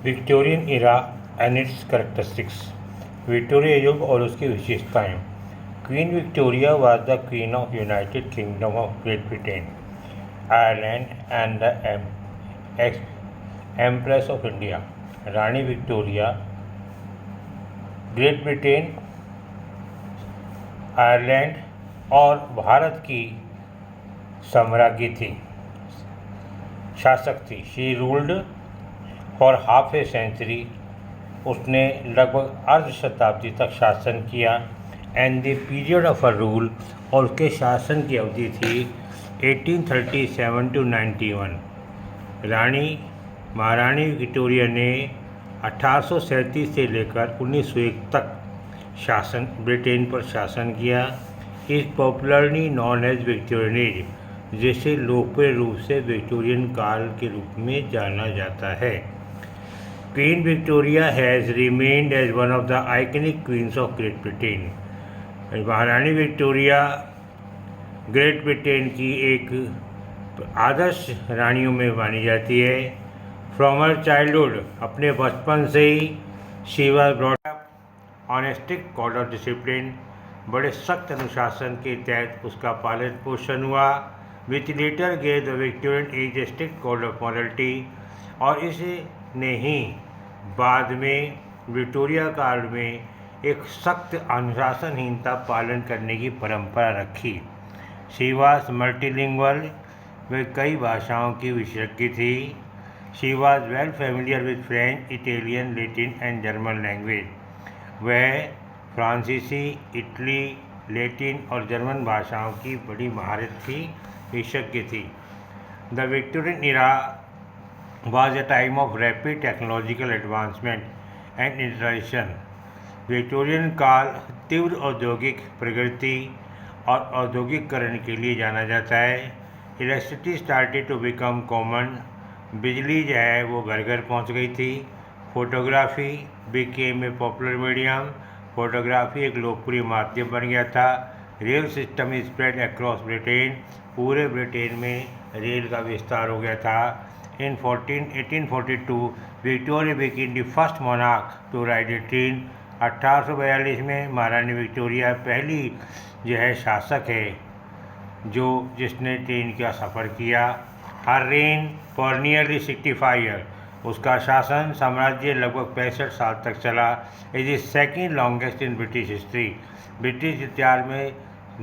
Victorian era and its characteristics. Victoria युग और उसकी विशेषताएं। Queen Victoria was the queen of United Kingdom of Great Britain, Ireland and the empress of India. रानी Victoria Great Britain, Ireland और भारत की साम्राज्ञी थी, शासक थी। She ruled for half a century. उसने लगभग अर्ध शताब्दी तक शासन किया। And the period of a rule, और उसके शासन की अवधि थी 1837 to 91। महारानी विक्टोरिया ने 1837 से लेकर 1901 तक ब्रिटेन पर शासन किया। इस popularly known as Victorian age, जिसे लोकप्रिय रूप से विक्टोरियन काल के रूप में जाना जाता है। Queen Victoria has remained as one of the iconic queens of Great Britain. महारानी विक्टोरिया ग्रेट ब्रिटेन की एक आदर्श रानियों में मानी जाती है। फ्रॉम हर चाइल्डहुड, अपने बचपन से ही she was brought up on a strict code of discipline. बड़े सख्त अनुशासन के तहत उसका पालन पोषण हुआ। Which later gave the Victorian age a strict code of morality, और इसने ही बाद में विक्टोरिया काल में एक सख्त अनुशासनहीनता पालन करने की परंपरा रखी। शी वाज मल्टीलिंगुअल, वे कई भाषाओं की विशेषज्ञ थी। She was well familiar with French, Italian, Latin and German language. वह फ्रांसीसी, इटली, लैटिन और जर्मन भाषाओं की बड़ी महारत थी, विशेषज्ञ थी। The Victorian era was a time of rapid technological advancement and innovation। Victorian काल तीव्र औद्योगिक प्रगति और औद्योगिकरण के लिए जाना जाता है। Electricity started to become common. बिजली जो है वो घर घर पहुंच गई थी। Photography became a popular medium. Photography एक लोकप्रिय माध्यम बन गया था। Rail system spread across Britain. पूरे ब्रिटेन में रेल का विस्तार हो गया था। In 1842, Victoria became the first monarch to ride a train। 1842 में महारानी विक्टोरिया पहली जो है शासक है जिसने ट्रेन का सफ़र किया। हर रेन फॉर नियरली 65 ईयर, उसका शासन साम्राज्य लगभग 65 साल तक चला। It is second longest in British history. British इतिहास में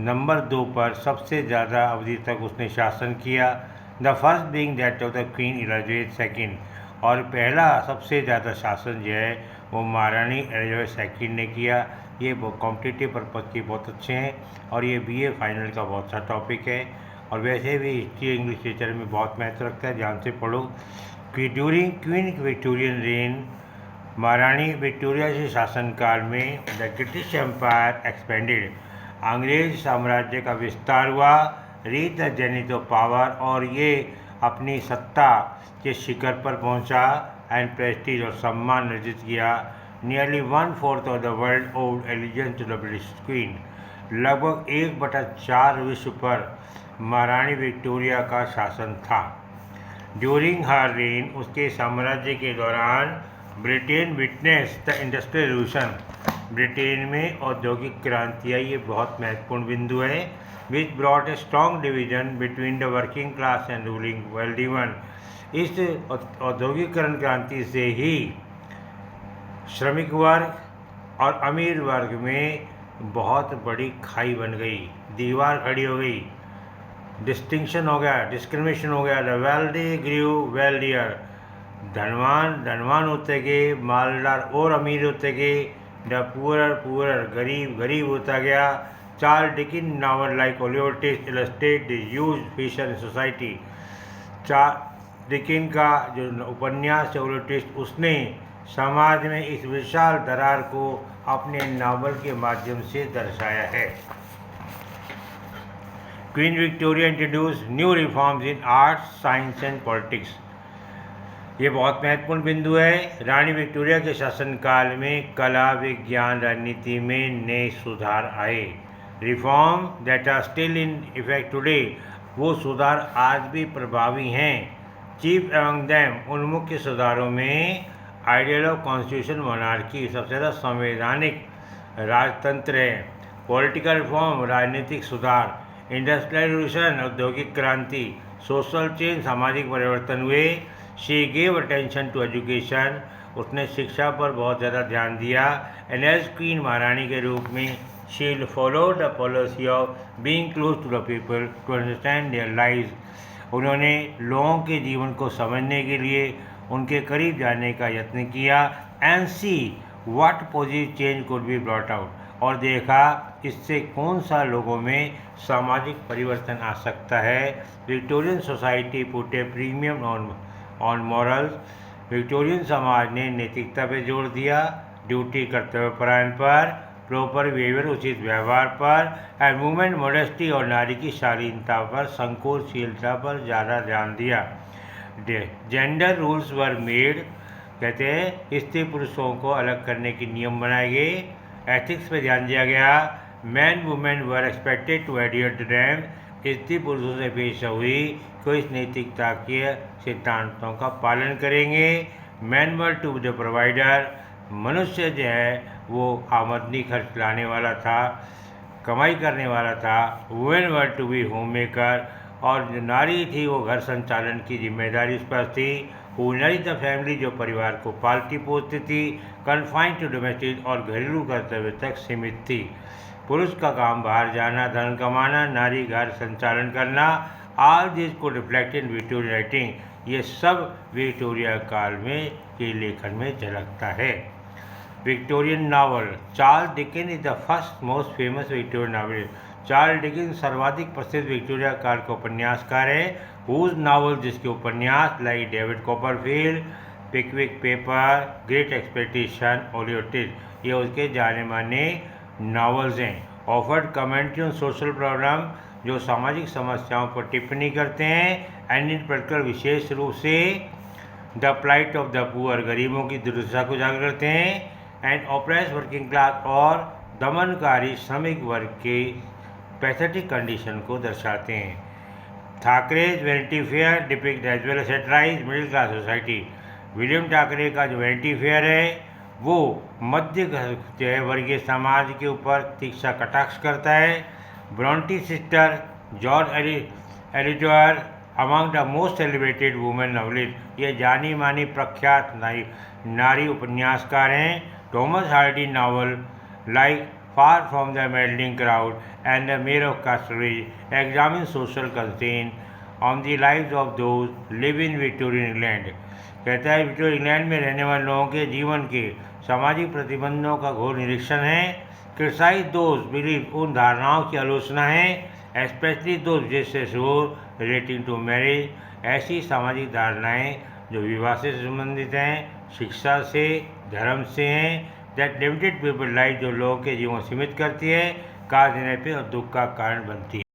नंबर 2 पर सबसे ज़्यादा अवधि तक उसने शासन किया। The first being that of the queen Elizabeth second, और पहला सबसे ज़्यादा शासन जो है वो महारानी एलिजाबेथ सेकेंड ने किया। ये कॉम्पिटिटिव पर्पज़ के बहुत अच्छे हैं और ये BA फाइनल का बहुत अच्छा टॉपिक है, और वैसे भी हिस्ट्री इंग्लिश लिटरेचर में बहुत महत्व रखता है, ध्यान से पढ़ो। कि ड्यूरिंग क्वीन विक्टोरियन रेन, महारानी विक्टोरिया के शासनकाल में द ब्रिटिश एम्पायर एक्सपेंडेड, अंग्रेज साम्राज्य का विस्तार हुआ। Reach the zenith of power, और ये अपनी सत्ता के शिखर पर पहुंचा। एंड प्रेस्टीज, और सम्मान अर्जित किया। Nearly 1/4 of the world owed allegiance to the British queen. लगभग 1/4 विश्व पर महारानी विक्टोरिया का शासन था। ड्यूरिंग हर रेन, उसके साम्राज्य के दौरान Britain witness the industrial revolution, Britain में औद्योगिक क्रांति आई। ये बहुत महत्वपूर्ण बिंदु है। Which brought a strong division between the working class and ruling wealthy one. इस औद्योगिकरण क्रांति से ही श्रमिक वर्ग और अमीर वर्ग में बहुत बड़ी खाई बन गई, दीवार खड़ी हो गई, डिस्टिंक्शन हो गया, डिस्क्रिमिनेशन हो गया। द वेल्दी ग्रीव वेल्दियर, धनवान होते गए, मालदार और अमीर होते गए। द पुअर गरीब होता गया। Charles Dickens novel like Oliver Twist illustrate the huge fissure society. Dickens का जो उपन्यास है ओलिवर ट्विस्ट, उसने समाज में इस विशाल दरार को अपने नावल के माध्यम से दर्शाया है। Queen Victoria introduce new reforms in arts, science and politics. ये बहुत महत्वपूर्ण बिंदु है। रानी विक्टोरिया के शासनकाल में कला, विज्ञान, राजनीति में नए सुधार आए। Reform that are still in effect today, वो सुधार आज भी प्रभावी हैं। चीफ एमंग देम, उन मुख्य सुधारों में आइडियल ऑफ कॉन्स्टिट्यूशन मोनार्की सबसे ज़्यादा संवैधानिक राजतंत्र है। पॉलिटिकल रिफॉर्म राजनीतिक सुधार। इंडस्ट्रियल रिवोल्यूशन औद्योगिक क्रांति। सोशल चेंज सामाजिक परिवर्तन हुए। She gave attention to education, उसने शिक्षा पर बहुत ज़्यादा ध्यान दिया। एंड एज क्वीन महारानी के रूप में she followed the policy of being close to the people to understand their lives, उन्होंने लोगों के जीवन को समझने के लिए उनके करीब जाने का यत्न किया। And see what positive change could be brought out, और देखा इससे कौन सा लोगों में सामाजिक परिवर्तन आ सकता है। Victorian society put A premium on morals, Victorian समाज ने नैतिकता पर जोर दिया, ड्यूटी कर्तव्य परायण पर, प्रॉपर बिहेवियर उचित व्यवहार पर, एंड वुमेन मॉडेस्टी और नारी की शालीनता पर, संकोचशीलता पर ज़्यादा ध्यान दिया। जेंडर रूल्स वर मेड, कहते हैं स्त्री पुरुषों को अलग करने के नियम बनाए गए। एथिक्स पे ध्यान दिया गया। Man women were expected to adhere to them, स्त्री पुरुषों से पेश हुई को इस नैतिकता के सिद्धांतों का पालन करेंगे। Man were to the provider, मनुष्य जो है वो आमदनी खर्च लाने वाला था, कमाई करने वाला था। Women were to be home maker, और जो नारी थी वो घर संचालन की जिम्मेदारी उस पर थी। हु नरिश द फैमिली, जो परिवार को पालती पोसती थी। कन्फाइंड टू डोमेस्टिक, और घरेलू कर्तव्य तक सीमित थी। पुरुष का काम बाहर जाना, धन कमाना, नारी घर संचालन करना। ऑल दिस को रिफ्लेक्ट इन विक्टोरियन राइटिंग, ये सब विक्टोरिया काल में के लेखन में झलकता है। Victorian novel. Charles Dickens is the first most famous Victorian novel. Charles Dickens सर्वाधिक प्रसिद्ध विक्टोरिया काल का उपन्यासकार है। हुज नावल, जिसके उपन्यास like David Copperfield, Pickwick paper, great expectation, Oliver Twist, ये उसके जाने माने नावल्स हैं। Offered commentary on social problem, जो सामाजिक समस्याओं पर टिप्पणी करते हैं। एंड इन पर्टिकुलर, विशेष रूप से the plight of the poor, गरीबों की दुर्दशा को उजागर करते हैं। एंड ऑप्रेस वर्किंग क्लास, और दमनकारी श्रमिक वर्ग के पैथेटिक कंडीशन को दर्शाते हैं। Thackeray's Vanity Fair depict as well satirize middle class society, William Thackeray का जो वैनिटी फेयर है वो मध्य जो है वर्गीय समाज के ऊपर तीक्ष्ण कटाक्ष करता है। ब्रॉन्टी सिस्टर, जॉर्ज एलिजोर, among the most celebrated women novelist, ये जानी मानी प्रख्यात नारी उपन्यासकार हैं। Thomas Hardy novel like Far from the Madding Crowd and the Mayor of Casterbridge examine social constraint on the lives of those live in Victorian England, कहता है Victorian England में रहने वाले लोगों के जीवन के सामाजिक प्रतिबंधों का घोर निरीक्षण है। क्रिटिसाइज दोज बिलीव, उन धारणाओं की आलोचना है। स्पेशली दोज जैसे शोर रिलेटिंग टू मैरिज, ऐसी सामाजिक धारणाएं जो विवाह से संबंधित हैं, शिक्षा से, धर्म से हैं। दैट लिमिटेड पीपल लाइफ, जो लोगों के जीवन सीमित करती है, काज देने पर और दुख का कारण बनती है।